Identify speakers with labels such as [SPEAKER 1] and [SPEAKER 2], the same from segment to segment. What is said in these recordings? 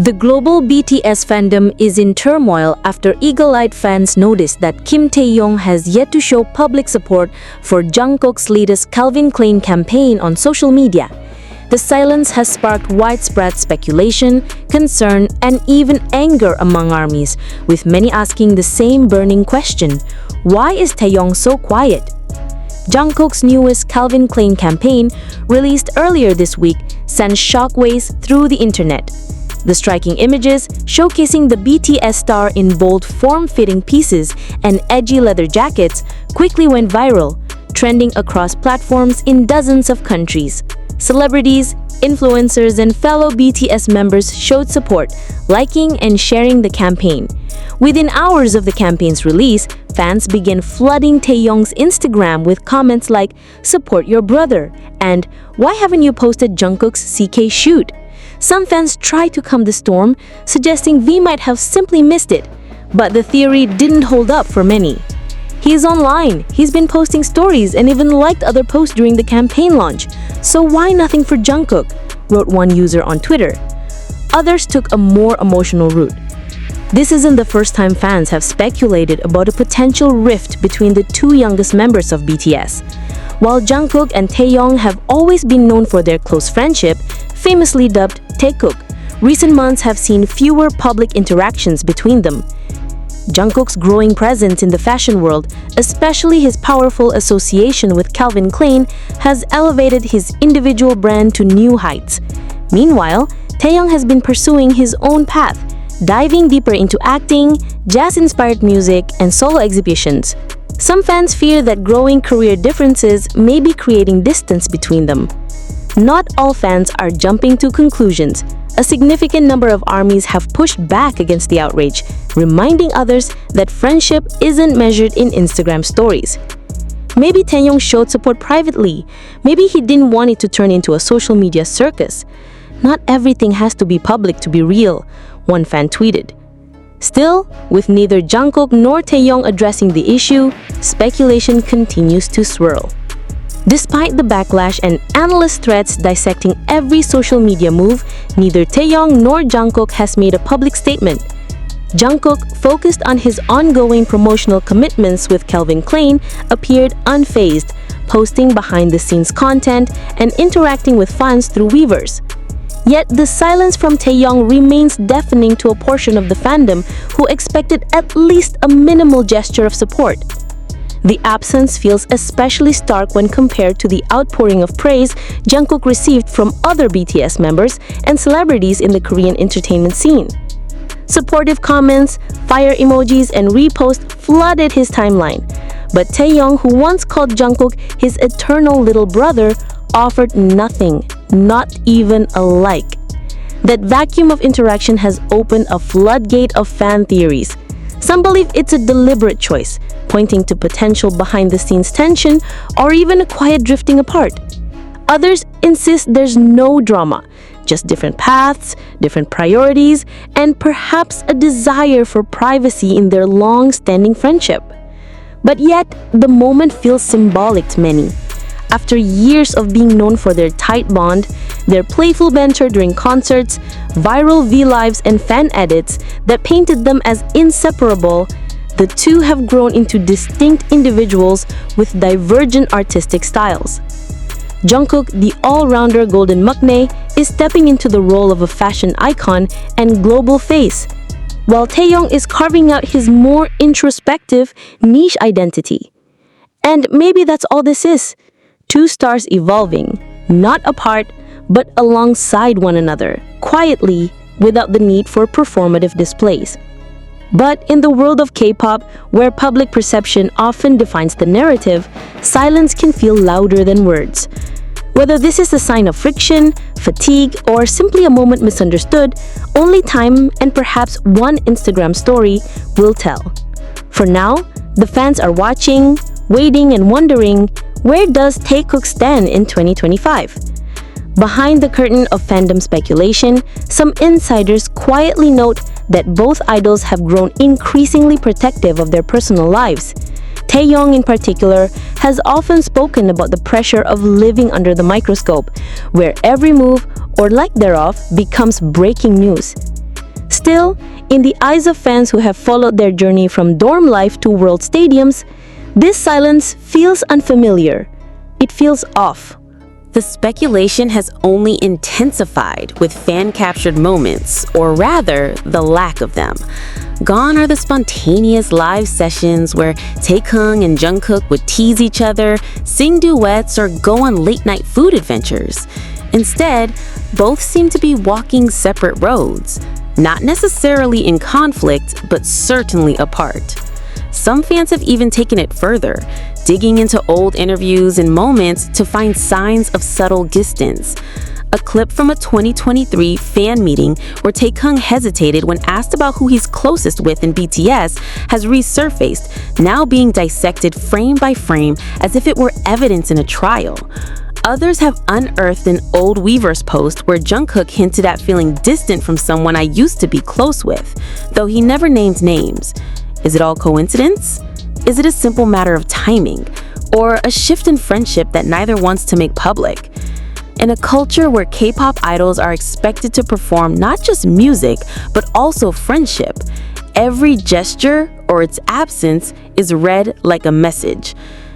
[SPEAKER 1] The global BTS fandom is in turmoil after eagle-eyed fans noticed that Kim Taehyung has yet to show public support for Jungkook's latest Calvin Klein campaign on social media. The silence has sparked widespread speculation, concern, and even anger among ARMYs, with many asking the same burning question: why is Taehyung so quiet? Jungkook's newest Calvin Klein campaign, released earlier this week, sent shockwaves through the internet. The striking images, showcasing the BTS star in bold, form-fitting pieces and edgy leather jackets, quickly went viral, trending across platforms in dozens of countries. Celebrities, influencers, and fellow BTS members showed support, liking and sharing the campaign. Within hours of the campaign's release, fans began flooding Taehyung's Instagram with comments like, "Support your brother," and "Why haven't you posted Jungkook's CK shoot?" Some fans tried to calm the storm, suggesting V might have simply missed it, but the theory didn't hold up for many. "He's online, he's been posting stories and even liked other posts during the campaign launch, so why nothing for Jungkook?" wrote one user on Twitter. Others took a more emotional route. This isn't the first time fans have speculated about a potential rift between the two youngest members of BTS. While Jungkook and Taehyung have always been known for their close friendship, famously dubbed Taekook, recent months have seen fewer public interactions between them. Jungkook's growing presence in the fashion world, especially his powerful association with Calvin Klein, has elevated his individual brand to new heights. Meanwhile, Taehyung has been pursuing his own path, diving deeper into acting, jazz-inspired music, and solo exhibitions. Some fans fear that growing career differences may be creating distance between them. Not all fans are jumping to conclusions. A significant number of ARMYs have pushed back against the outrage, reminding others that friendship isn't measured in Instagram stories. Maybe Taehyung showed support privately. Maybe he didn't want it to turn into a social media circus. "Not everything has to be public to be real," one fan tweeted. Still, with neither Jungkook nor Taehyung addressing the issue, speculation continues to swirl. Despite the backlash and analyst threads dissecting every social media move, neither Taehyung nor Jungkook has made a public statement. Jungkook, focused on his ongoing promotional commitments with Calvin Klein, appeared unfazed, posting behind-the-scenes content and interacting with fans through Weverse. Yet the silence from Taehyung remains deafening to a portion of the fandom who expected at least a minimal gesture of support. The absence feels especially stark when compared to the outpouring of praise Jungkook received from other BTS members and celebrities in the Korean entertainment scene. Supportive comments, fire emojis, and reposts flooded his timeline. But Taehyung, who once called Jungkook his eternal little brother, offered nothing, not even a like. That vacuum of interaction has opened a floodgate of fan theories. Some believe it's a deliberate choice, pointing to potential behind-the-scenes tension or even a quiet drifting apart. Others insist there's no drama, just different paths, different priorities, and perhaps a desire for privacy in their long-standing friendship. But yet, the moment feels symbolic to many. After years of being known for their tight bond, their playful banter during concerts, viral V-Lives, and fan edits that painted them as inseparable, the two have grown into distinct individuals with divergent artistic styles. Jungkook, the all-rounder golden maknae, is stepping into the role of a fashion icon and global face, while Taehyung is carving out his more introspective, niche identity. And maybe that's all this is. Two stars evolving, not apart, but alongside one another, quietly, without the need for performative displays. But in the world of K-pop, where public perception often defines the narrative, silence can feel louder than words. Whether this is a sign of friction, fatigue, or simply a moment misunderstood, only time and perhaps one Instagram story will tell. For now, the fans are watching, waiting, and wondering, where does Taekook stand in 2025? Behind the curtain of fandom speculation, some insiders quietly note that both idols have grown increasingly protective of their personal lives. Taehyung in particular has often spoken about the pressure of living under the microscope, where every move or lack thereof becomes breaking news. Still, in the eyes of fans who have followed their journey from dorm life to world stadiums, this silence feels unfamiliar. It feels off.
[SPEAKER 2] The speculation has only intensified with fan-captured moments, or rather, the lack of them. Gone are the spontaneous live sessions where Taehyung and Jungkook would tease each other, sing duets, or go on late-night food adventures. Instead, both seem to be walking separate roads, not necessarily in conflict, but certainly apart. Some fans have even taken it further, digging into old interviews and moments to find signs of subtle distance. A clip from a 2023 fan meeting where Taehyung hesitated when asked about who he's closest with in BTS has resurfaced, now being dissected frame by frame as if it were evidence in a trial. Others have unearthed an old Weverse post where Jungkook hinted at feeling distant from someone I used to be close with, though he never named names. Is it all coincidence? Is it a simple matter of timing? Or a shift in friendship that neither wants to make public? In a culture where K-pop idols are expected to perform not just music, but also friendship, every gesture or its absence is read like a message.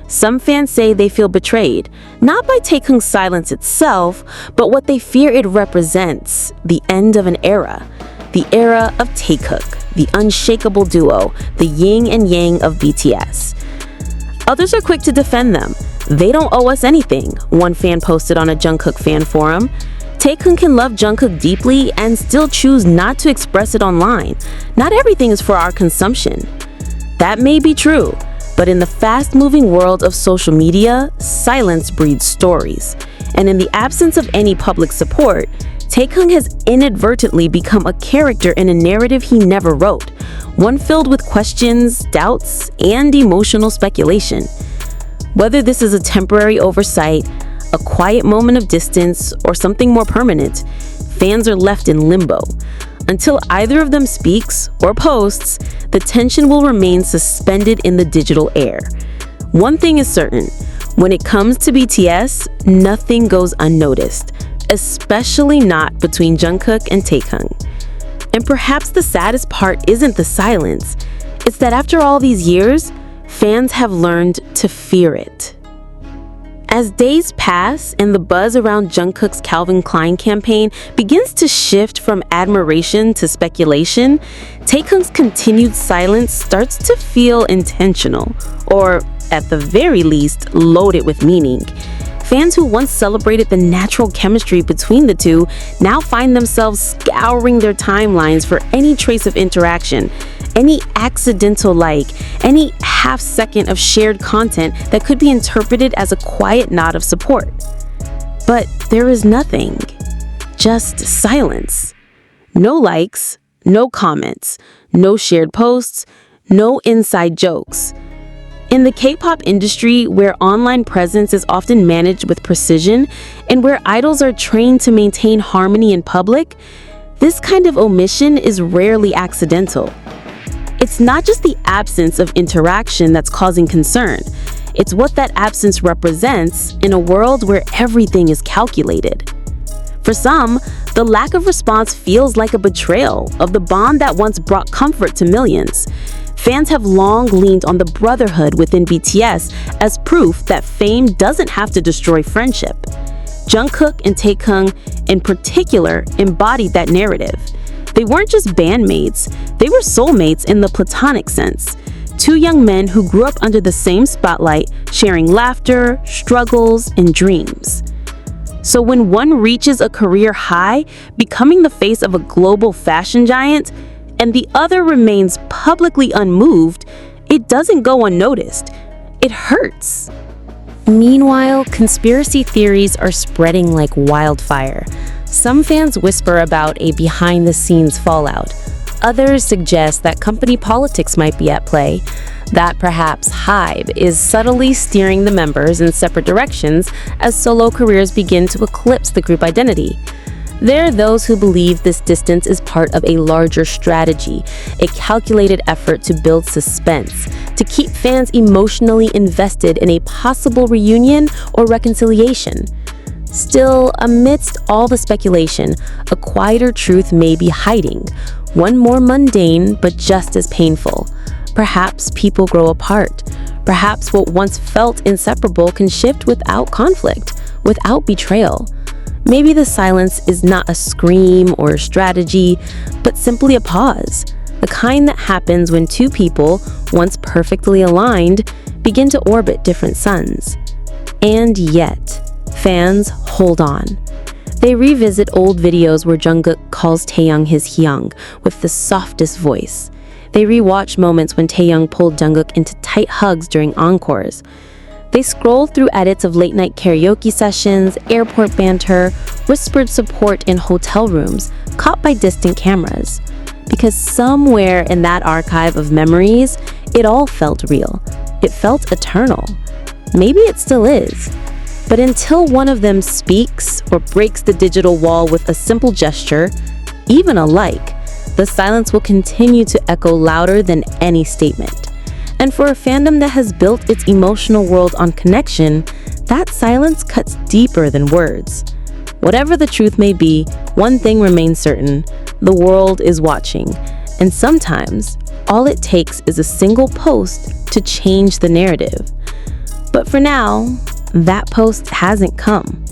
[SPEAKER 2] Some fans say they feel betrayed, not by Taehyung's silence itself, but what they fear it represents, the end of an era. The era of Taekook, the unshakable duo, the yin and yang of BTS. Others are quick to defend them. They don't owe us anything, one fan posted on a Jungkook fan forum. Taehyung can love Jungkook deeply and still choose not to express it online. Not everything is for our consumption. That may be true, but in the fast-moving world of social media, silence breeds stories. And in the absence of any public support, Taehyung has inadvertently become a character in a narrative he never wrote, one filled with questions, doubts, and emotional speculation. Whether this is a temporary oversight, a quiet moment of distance, or something more permanent, fans are left in limbo. Until either of them speaks or posts, the tension will remain suspended in the digital air. One thing is certain, when it comes to BTS, nothing goes unnoticed, especially not between Jungkook and Taehyung. And perhaps the saddest part isn't the silence, it's that after all these years, fans have learned to fear it. As days pass and the buzz around Jungkook's Calvin Klein campaign begins to shift from admiration to speculation, Taehyung's continued silence starts to feel intentional, or at the very least, loaded with meaning. Fans who once celebrated the natural chemistry between the two now find themselves scouring their timelines for any trace of interaction, any accidental like, any half second of shared content that could be interpreted as a quiet nod of support. But there is nothing, just silence. No likes, no comments, no shared posts, no inside jokes. In the K-pop industry, where online presence is often managed with precision and where idols are trained to maintain harmony in public, this kind of omission is rarely accidental. It's not just the absence of interaction that's causing concern. It's what that absence represents in a world where everything is calculated. For some, the lack of response feels like a betrayal of the bond that once brought comfort to millions. Fans have long leaned on the brotherhood within BTS as proof that fame doesn't have to destroy friendship. Jungkook and Taehyung, in particular, embodied that narrative. They weren't just bandmates, they were soulmates in the platonic sense. Two young men who grew up under the same spotlight, sharing laughter, struggles, and dreams. So when one reaches a career high, becoming the face of a global fashion giant, and the other remains publicly unmoved, it doesn't go unnoticed. It hurts. Meanwhile, conspiracy theories are spreading like wildfire. Some fans whisper about a behind-the-scenes fallout. Others suggest that company politics might be at play, that perhaps HYBE is subtly steering the members in separate directions as solo careers begin to eclipse the group identity. There are those who believe this distance is part of a larger strategy, a calculated effort to build suspense, to keep fans emotionally invested in a possible reunion or reconciliation. Still, amidst all the speculation, a quieter truth may be hiding, One more mundane, but just as painful. Perhaps people grow apart. Perhaps what once felt inseparable can shift without conflict, without betrayal. Maybe the silence is not a scream or a strategy, but simply a pause. The kind that happens when two people, once perfectly aligned, begin to orbit different suns. And yet, fans hold on. They revisit old videos where Jungkook calls Taehyung his Hyung with the softest voice. They rewatch moments when Taehyung pulled Jungkook into tight hugs during encores. They scroll through edits of late-night karaoke sessions, airport banter, whispered support in hotel rooms, caught by distant cameras. Because somewhere in that archive of memories, it all felt real. It felt eternal. Maybe it still is. But until one of them speaks or breaks the digital wall with a simple gesture, even a like, the silence will continue to echo louder than any statement. And for a fandom that has built its emotional world on connection, that silence cuts deeper than words. Whatever the truth may be, one thing remains certain: the world is watching. And sometimes, all it takes is a single post to change the narrative. But for now, that post hasn't come.